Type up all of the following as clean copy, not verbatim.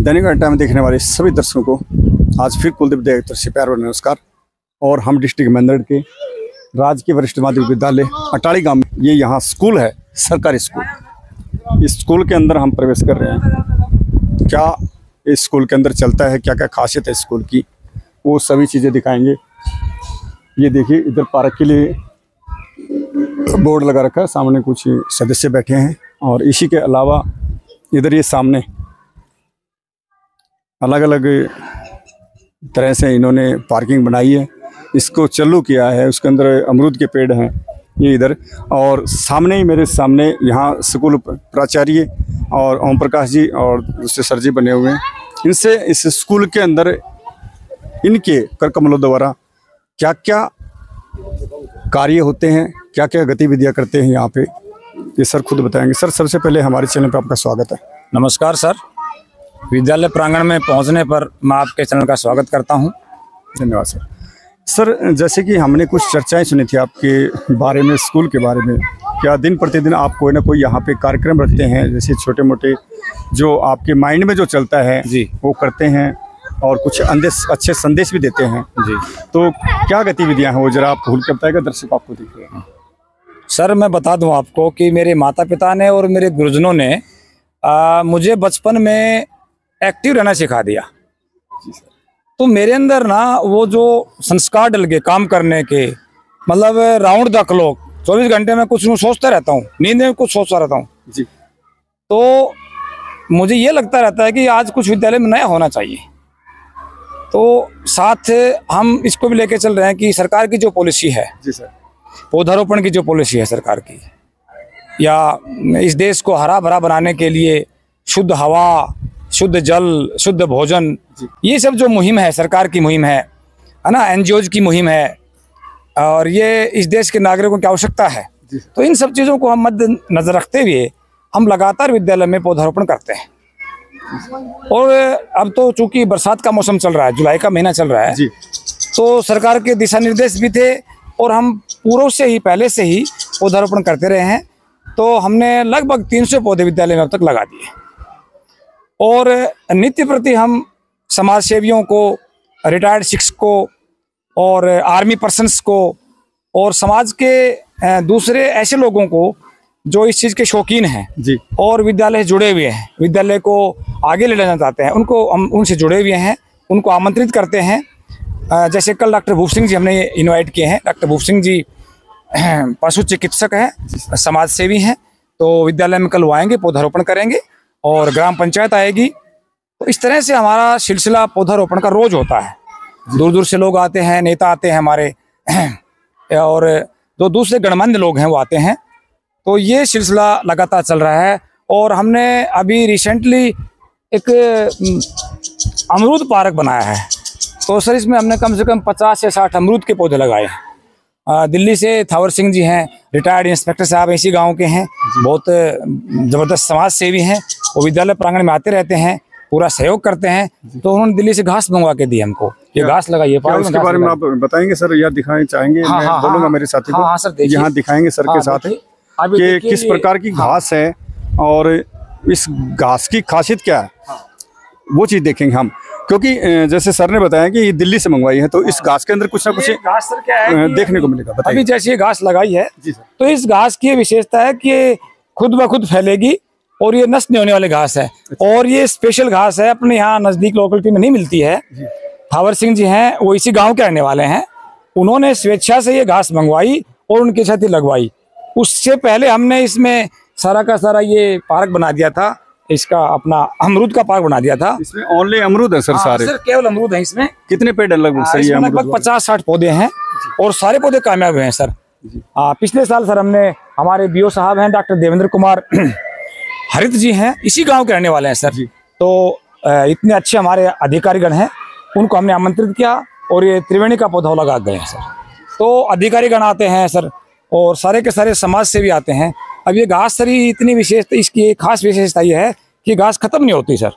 दैनिक time में देखने वाले सभी दर्शकों को आज फिर कुलदीप दयाल से प्यार भरा नमस्कार। और हम डिस्ट्रिक्ट मेंदड़ के राजकीय वरिष्ठ माध्यमिक विद्यालय अटाड़ी गांव में ये यहाँ स्कूल है, सरकारी स्कूल। इस स्कूल के अंदर हम प्रवेश कर रहे हैं। क्या इस स्कूल के अंदर चलता है, क्या क्या खासियत है स्कूल की, वो सभी चीज़ें दिखाएंगे। ये देखिए, इधर पार्क के लिए बोर्ड लगा रखा है, सामने कुछ सदस्य बैठे हैं। और इसी के अलावा इधर ये सामने अलग अलग तरह से इन्होंने पार्किंग बनाई है, इसको चालू किया है। उसके अंदर अमरूद के पेड़ हैं ये इधर। और सामने ही मेरे सामने यहाँ स्कूल प्राचार्य और ओम प्रकाश जी और दूसरे सर जी बने हुए हैं। इनसे इस स्कूल के अंदर इनके कर कमलों द्वारा क्या क्या कार्य होते हैं, क्या क्या गतिविधियाँ करते हैं यहाँ पे, ये सर खुद बताएंगे। सर, सबसे पहले हमारे चैनल पर आपका स्वागत है। नमस्कार सर, विद्यालय प्रांगण में पहुंचने पर मैं आपके चैनल का स्वागत करता हूं। धन्यवाद सर। सर, जैसे कि हमने कुछ चर्चाएं सुनी थी आपके बारे में, स्कूल के बारे में, क्या दिन प्रतिदिन आप कोई ना कोई यहाँ पे कार्यक्रम रखते हैं, जैसे छोटे मोटे जो आपके माइंड में जो चलता है जी वो करते हैं और कुछ अच्छे संदेश भी देते हैं जी। तो क्या गतिविधियाँ हैं वो जरा आप खुल के बताएगा, दर्शक आपको दिख रहे हैं। सर, मैं बता दूं आपको कि मेरे माता पिता ने और मेरे गुरुजनों ने मुझे बचपन में एक्टिव रहना सिखा दिया। तो मेरे अंदर ना वो जो संस्कार डल गए काम करने के, मतलब राउंड द क्लॉक 24 घंटे में कुछ सोचता रहता हूँ, नींद में कुछ सोचता रहता हूँ जी। तो मुझे ये लगता रहता है कि आज कुछ विद्यालय में नया होना चाहिए। तो साथ हम इसको भी लेके चल रहे हैं कि सरकार की जो पॉलिसी है जी सर, पौधारोपण की जो पॉलिसी है सरकार की, या इस देश को हरा भरा बनाने के लिए शुद्ध हवा, शुद्ध जल, शुद्ध भोजन, ये सब जो मुहिम है, सरकार की मुहिम है ना, एनजीओज की मुहिम है, और ये इस देश के नागरिकों की आवश्यकता है। तो इन सब चीज़ों को हम मद्देनजर रखते हुए हम लगातार विद्यालय में पौधारोपण करते हैं। और अब तो चूंकि बरसात का मौसम चल रहा है, जुलाई का महीना चल रहा है जी, तो सरकार के दिशा निर्देश भी थे और हम पूर्व से ही पहले से ही पौधारोपण करते रहे हैं। तो हमने लगभग 300 पौधे विद्यालय में अब तक लगा दिए। और नित्य प्रति हम समाज सेवियों को, रिटायर्ड शिक्षकों और आर्मी पर्सन्स को और समाज के दूसरे ऐसे लोगों को जो इस चीज़ के शौकीन हैं जी और विद्यालय से जुड़े हुए हैं, विद्यालय को आगे ले जाना चाहते हैं, उनको हम उनसे जुड़े हुए हैं, उनको आमंत्रित करते हैं। जैसे कल डॉक्टर भूप सिंह जी हमने इनवाइट किए हैं। डॉक्टर भूप सिंह जी पशु चिकित्सक हैं, समाज सेवी हैं। तो विद्यालय में कल वो आएंगे, पौधारोपण करेंगे और ग्राम पंचायत आएगी। तो इस तरह से हमारा सिलसिला पौधारोपण का रोज होता है। दूर दूर से लोग आते हैं, नेता आते हैं हमारे, और जो दूसरे गणमान्य लोग हैं वो आते हैं। तो ये सिलसिला लगातार चल रहा है। और हमने अभी रिसेंटली एक अमरूद पार्क बनाया है। तो सर, इसमें हमने कम से कम 50 से 60 अमरूद के पौधे लगाए हैं। दिल्ली से थावर सिंह जी हैं, रिटायर्ड इंस्पेक्टर साहब इसी गांव के हैं, बहुत ज़बरदस्त समाज सेवी हैं। वो विद्यालय प्रांगण में आते रहते हैं, पूरा सहयोग करते हैं। तो उन्होंने दिल्ली से घास मंगवा के दी हमको, ये घास लगाइए। उसके बारे में आप बताएंगे सर, या दिखाएं चाहेंगे? मैं बोलूंगा मेरे साथी को। हाँ सर, देखिए, यहाँ दिखाएंगे सर के साथ कि किस प्रकार की घास है और इस घास की खासियत क्या है, वो चीज़ देखेंगे हम। क्योंकि जैसे सर ने बताया कि ये दिल्ली से मंगवाई है, तो इस घास के अंदर कुछ ना कुछ घास सर क्या है देखने को मिलेगा। अभी जैसे ये घास लगाई है जी सर, तो इस घास की विशेषता है कि ये खुद ब खुद फैलेगी और ये नष्ट नहीं होने वाली घास है। और ये स्पेशल घास है, अपने यहाँ नज़दीक लोकेलिटी में नहीं मिलती है। थावर सिंह जी हैं, वो इसी गाँव के रहने वाले हैं। उन्होंने स्वेच्छा से ये घास मंगवाई और उनके साथ ही लगवाई। उससे पहले हमने इसमें सारा का सारा ये पार्क बना दिया था, इसका अपना अमरूद का पार्क बना दिया था। इसमें ओनली अमरूद है सर? सारे सर केवल अमरूद है इसमें। कितने पेड़ लगभग सर? ये लगभग 50-60 पौधे हैं और सारे पौधे कामयाब हुए हैं सर। पिछले साल सर हमने, हमारे बीओ साहब हैं डॉक्टर देवेंद्र कुमार हरित जी हैं, इसी गांव के रहने वाले हैं सर। तो इतने अच्छे हमारे अधिकारीगण हैं, उनको हमने आमंत्रित किया और ये त्रिवेणी का पौधा लगा गए हैं सर। तो अधिकारीगण आते हैं सर और सारे के सारे समाज से भी आते हैं। अब ये घास सर इतनी विशेषता, इसकी एक खास विशेषता ये है कि घास खत्म नहीं होती सर।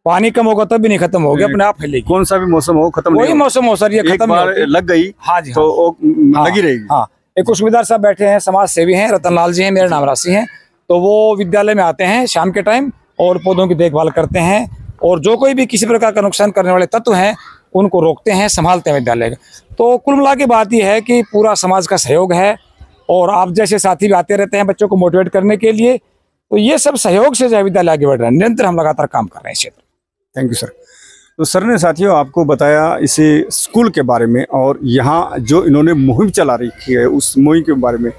पानी कम होगा तब भी नहीं खत्म होगी, अपने आप फैलेगी। कौन सा भी मौसम हो, खत्म कोई मौसम हो सर, ये खत्म नहीं होती। लग गई हाँ जी, तो लगी रहेगी। हाँ, एक कुशमिदार साहब बैठे हैं, समाज सेवी हैं, रतनलाल जी हैं, मेरा नाम राशि है। तो वो विद्यालय में आते हैं शाम के टाइम और पौधों की देखभाल करते हैं। और जो कोई भी किसी प्रकार का नुकसान करने वाले तत्व हैं उनको रोकते हैं, संभालते हैं विद्यालय का। तो कुल मिला के बात यह है कि पूरा समाज का सहयोग है और आप जैसे साथी भी आते रहते हैं बच्चों को मोटिवेट करने के लिए। तो ये सब सहयोग से जो है विद्यालय आगे बढ़ रहा है। निरंतर हम लगातार काम कर रहे हैं इस क्षेत्र में। Thank you sir. तो सर ने साथियों आपको बताया इसे स्कूल के बारे में और यहाँ जो इन्होंने मुहिम चला रखी है उस मुहिम के बारे में।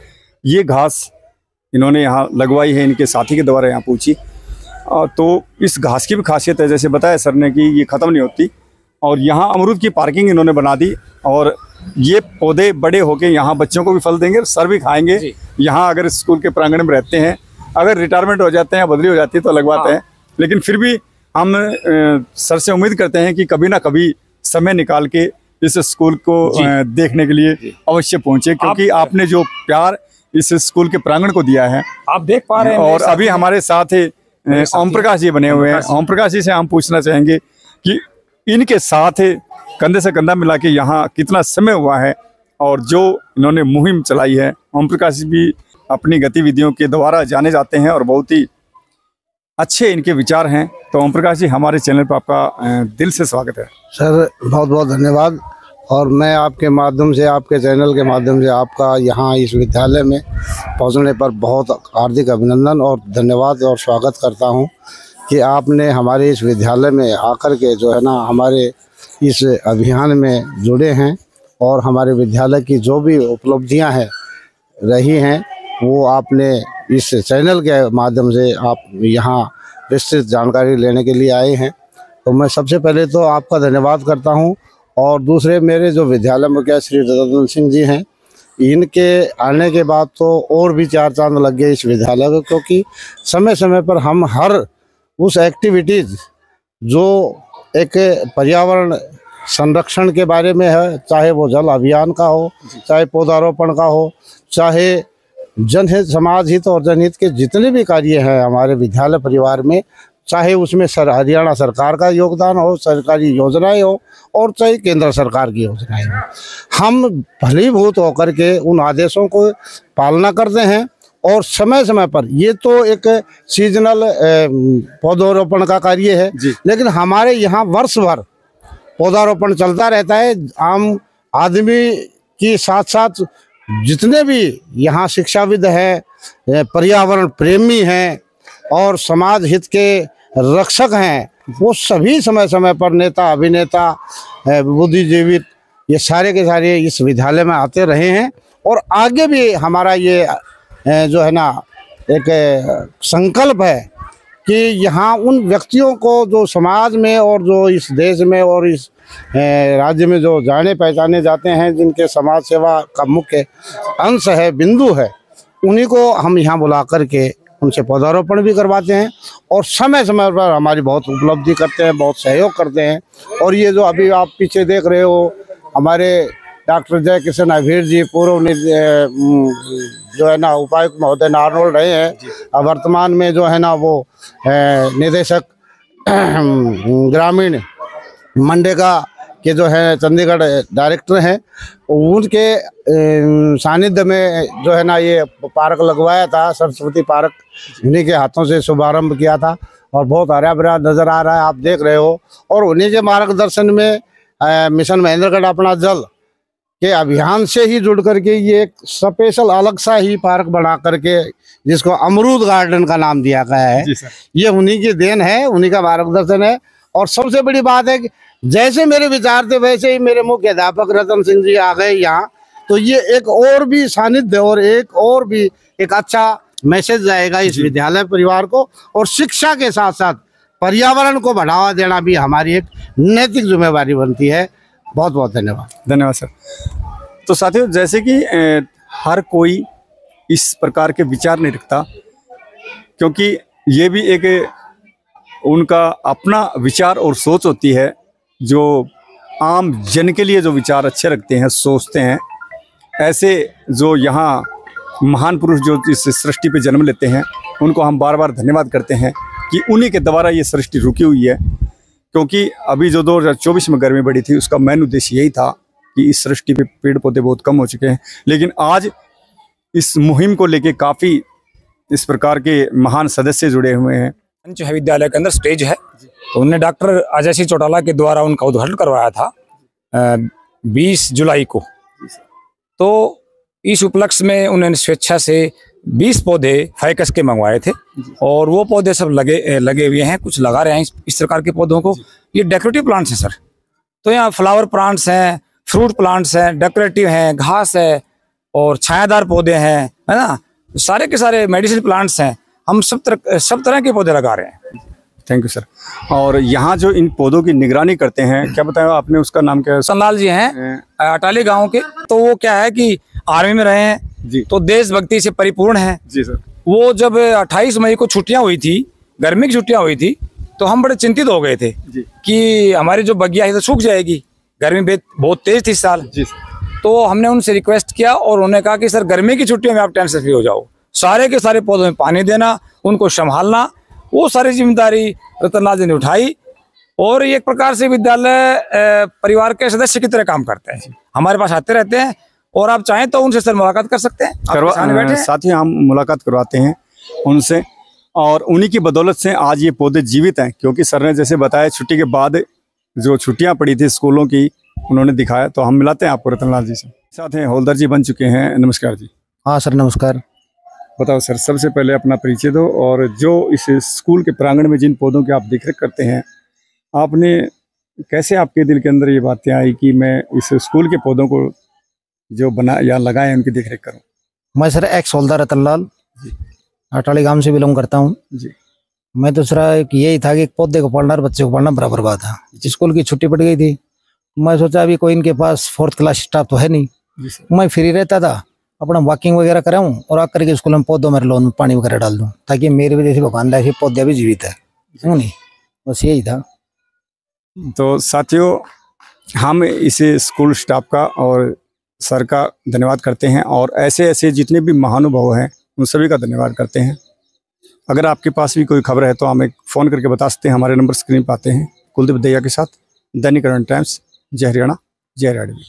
ये घास इन्होंने यहाँ लगवाई है, इनके साथी के द्वारा यहाँ पूछी। तो इस घास की भी खासियत है, जैसे बताया सर ने कि ये ख़त्म नहीं होती। और यहाँ अमरूद की पार्किंग इन्होंने बना दी और ये पौधे बड़े होके यहाँ बच्चों को भी फल देंगे, सर भी खाएंगे। यहाँ अगर स्कूल के प्रांगण में रहते हैं, अगर रिटायरमेंट हो जाते हैं, बदली हो जाती है तो अलग बात है, लेकिन फिर भी हम सर से उम्मीद करते हैं कि कभी ना कभी समय निकाल के इस स्कूल को देखने के लिए अवश्य पहुँचे, क्योंकि आपने जो प्यार इस स्कूल के प्रांगण को दिया है आप देख पा रहे हैं। और अभी हमारे साथ ओम प्रकाश जी बने हुए हैं। ओम प्रकाश जी से हम पूछना चाहेंगे कि इनके साथ कंधे से कंधा मिला के यहाँ कितना समय हुआ है और जो इन्होंने मुहिम चलाई है। ओम प्रकाश जी भी अपनी गतिविधियों के द्वारा जाने जाते हैं और बहुत ही अच्छे इनके विचार हैं। तो ओम प्रकाश जी, हमारे चैनल पर आपका दिल से स्वागत है। सर बहुत बहुत धन्यवाद। और मैं आपके माध्यम से, आपके चैनल के माध्यम से आपका यहाँ इस विद्यालय में पहुँचने पर बहुत हार्दिक अभिनंदन और धन्यवाद और स्वागत करता हूँ कि आपने हमारे इस विद्यालय में आकर के जो है ना हमारे इस अभियान में जुड़े हैं और हमारे विद्यालय की जो भी उपलब्धियां हैं रही हैं वो आपने इस चैनल के माध्यम से आप यहाँ विस्तृत जानकारी लेने के लिए आए हैं। तो मैं सबसे पहले तो आपका धन्यवाद करता हूँ। और दूसरे मेरे जो विद्यालय मुखिया श्री रतन सिंह जी हैं, इनके आने के बाद तो और भी चार चांद लग गए इस विद्यालय को, क्योंकि समय समय पर हम हर उस एक्टिविटीज़ जो एक पर्यावरण संरक्षण के बारे में है, चाहे वो जल अभियान का हो, चाहे पौधारोपण का हो, चाहे जनहित, समाज हित और जनहित के जितने भी कार्य हैं हमारे विद्यालय परिवार में, चाहे उसमें हरियाणा सरकार का योगदान हो, सरकारी योजनाएं हो और चाहे केंद्र सरकार की योजनाएं हो, हम भलीभूत होकर के उन आदेशों को पालना करते हैं। और समय समय पर ये तो एक सीजनल पौधारोपण का कार्य है, लेकिन हमारे यहाँ वर्ष भर पौधारोपण चलता रहता है। आम आदमी के साथ साथ जितने भी यहाँ शिक्षाविद हैं, पर्यावरण प्रेमी हैं और समाज हित के रक्षक हैं, वो सभी समय समय पर नेता, अभिनेता, बुद्धिजीवी, ये सारे के सारे इस विद्यालय में आते रहे हैं। और आगे भी हमारा ये जो है ना एक संकल्प है कि यहाँ उन व्यक्तियों को जो समाज में और जो इस देश में और इस राज्य में जो जाने पहचाने जाते हैं, जिनके समाज सेवा का मुख्य अंश है, बिंदु है, उन्हीं को हम यहाँ बुला करके उनसे पौधारोपण भी करवाते हैं और समय समय पर हमारी बहुत उपलब्धि करते हैं, बहुत सहयोग करते हैं। और ये जो अभी आप पीछे देख रहे हो, हमारे डॉक्टर जय किशन अभीर जी पूर्व जो है ना उपायुक्त महोदय नारनौल रहे हैं, वर्तमान में जो है ना वो निदेशक ग्रामीण मनरेगा के जो है चंडीगढ़ डायरेक्टर हैं, उनके सानिध्य में जो है ना ये पार्क लगवाया था, सरस्वती पार्क उन्हीं के हाथों से शुभारंभ किया था और बहुत हरा भरा नज़र आ रहा है, आप देख रहे हो। और उन्हीं के मार्गदर्शन में मिशन महेंद्रगढ़ अपना जल के अभियान से ही जुड़ करके ये एक स्पेशल अलग सा ही पार्क बना करके जिसको अमरूद गार्डन का नाम दिया गया है, ये उन्हीं की देन है, उन्हीं का मार्गदर्शन है। और सबसे बड़ी बात है कि जैसे मेरे विचार थे वैसे ही मेरे मुख्य अध्यापक रतन सिंह जी आ गए यहाँ, तो ये एक और भी सानिध्य और भी एक अच्छा मैसेज जाएगा इस विद्यालय परिवार को। और शिक्षा के साथ साथ पर्यावरण को बढ़ावा देना भी हमारी एक नैतिक जिम्मेवारी बनती है। बहुत बहुत धन्यवाद। धन्यवाद सर। तो साथियों, जैसे कि हर कोई इस प्रकार के विचार नहीं रखता, क्योंकि ये भी एक उनका अपना विचार और सोच होती है, जो आम जन के लिए जो विचार अच्छे रखते हैं, सोचते हैं, ऐसे जो यहाँ महान पुरुष जो इस सृष्टि पे जन्म लेते हैं, उनको हम बार बार धन्यवाद करते हैं कि उन्हीं के द्वारा ये सृष्टि रुकी हुई है। क्योंकि अभी जो 2024 में गर्मी बढ़ी थी, उसका मेन उद्देश्य यही था कि इस सृष्टि पे पेड़ पौधे बहुत कम हो चुके हैं। लेकिन आज इस मुहिम को लेके काफ़ी इस प्रकार के महान सदस्य जुड़े हुए हैं मंच है विद्यालय के अंदर, स्टेज है। तो उन्होंने डॉक्टर अजय सिंह चौटाला के द्वारा उनका उद्घाटन करवाया था 20 जुलाई को। तो इस उपलक्ष्य में उन्होंने स्वेच्छा से 20 पौधे फाइकस के मंगवाए थे और वो पौधे सब लगे हुए हैं, कुछ लगा रहे हैं इस प्रकार के पौधों को। ये डेकोरेटिव प्लांट्स हैं सर। तो यहाँ फ्लावर प्लांट्स हैं, फ्रूट प्लांट्स हैं, डेकोरेटिव हैं, घास है और छायादार पौधे हैं, है ना। सारे के सारे मेडिसिन प्लांट्स हैं। हम सब तरह के पौधे लगा रहे हैं। Thank you sir. और यहाँ जो इन पौधों की निगरानी करते हैं, क्या बताया आपने, उसका नाम क्या है? सनलाल जी हैं अटाली गांव के। तो वो क्या है कि आर्मी में रहे हैं जी, तो देशभक्ति से परिपूर्ण है जी सर। वो जब 28 मई को छुट्टियां हुई थी, गर्मी की छुट्टियां हुई थी, तो हम बड़े चिंतित हो गए थे जी कि हमारी जो बगिया है तो सूख जाएगी। गर्मी बहुत तेज थी इस साल जी। तो हमने उनसे रिक्वेस्ट किया और उन्होंने कहा कि सर गर्मी की छुट्टियों में आप टेंशन फ्री हो जाओ, सारे के सारे पौधों में पानी देना, उनको संभालना, वो सारी जिम्मेदारी रतनलाल जी ने उठाई। और एक प्रकार से विद्यालय परिवार के सदस्य की तरह काम करते हैं। हमारे पास आते रहते हैं और आप चाहें तो उनसे सर मुलाकात कर सकते हैं। साथ ही हम मुलाकात करवाते हैं उनसे और उन्हीं की बदौलत से आज ये पौधे जीवित हैं, क्योंकि सर ने जैसे बताया छुट्टी के बाद जो छुट्टियां पड़ी थी स्कूलों की, उन्होंने दिखाया। तो हम मिलाते हैं आपको रतनलाल जी से। साथ हैं हवलदार जी बन चुके हैं। नमस्कार जी। हाँ सर, नमस्कार। बताओ सर, सबसे पहले अपना परिचय दो और जो इस स्कूल के प्रांगण में जिन पौधों की आप देखरेख करते हैं, आपने कैसे आपके दिल के अंदर ये बातें आई कि मैं इस स्कूल के पौधों को जो बना या लगाए उनकी देखरेख करूं? मैं सर एक्स हवलदार रतनलाल अटाली गांव से बिलोंग करता हूं जी। मैं दूसरा यही था कि एक पौधे को पढ़ना और बच्चे को पढ़ना बराबर बात था। स्कूल की छुट्टी पड़ गई थी, मैं सोचा अभी कोई इनके पास 4th क्लास स्टाफ तो है नहीं, मैं फ्री रहता था, अपना वॉकिंग वगैरह कराऊं और आकर के स्कूल में पौधों में लोन में पानी वगैरह डाल दूं, ताकि मेरी वजह से भगवान ऐसे पौधे भी जीवित है नहीं। बस यही था। तो साथियों, हम इस स्कूल स्टाफ का और सर का धन्यवाद करते हैं और ऐसे ऐसे जितने भी महानुभाव हैं उन सभी का धन्यवाद करते हैं। अगर आपके पास भी कोई खबर है तो हमें फ़ोन करके बता सकते हैं। हमारे नंबर स्क्रीन पर आते हैं। कुलदीप दैया के साथ, दैनिक करंट टाइम्स, जय हरियाणा, जय राडवी।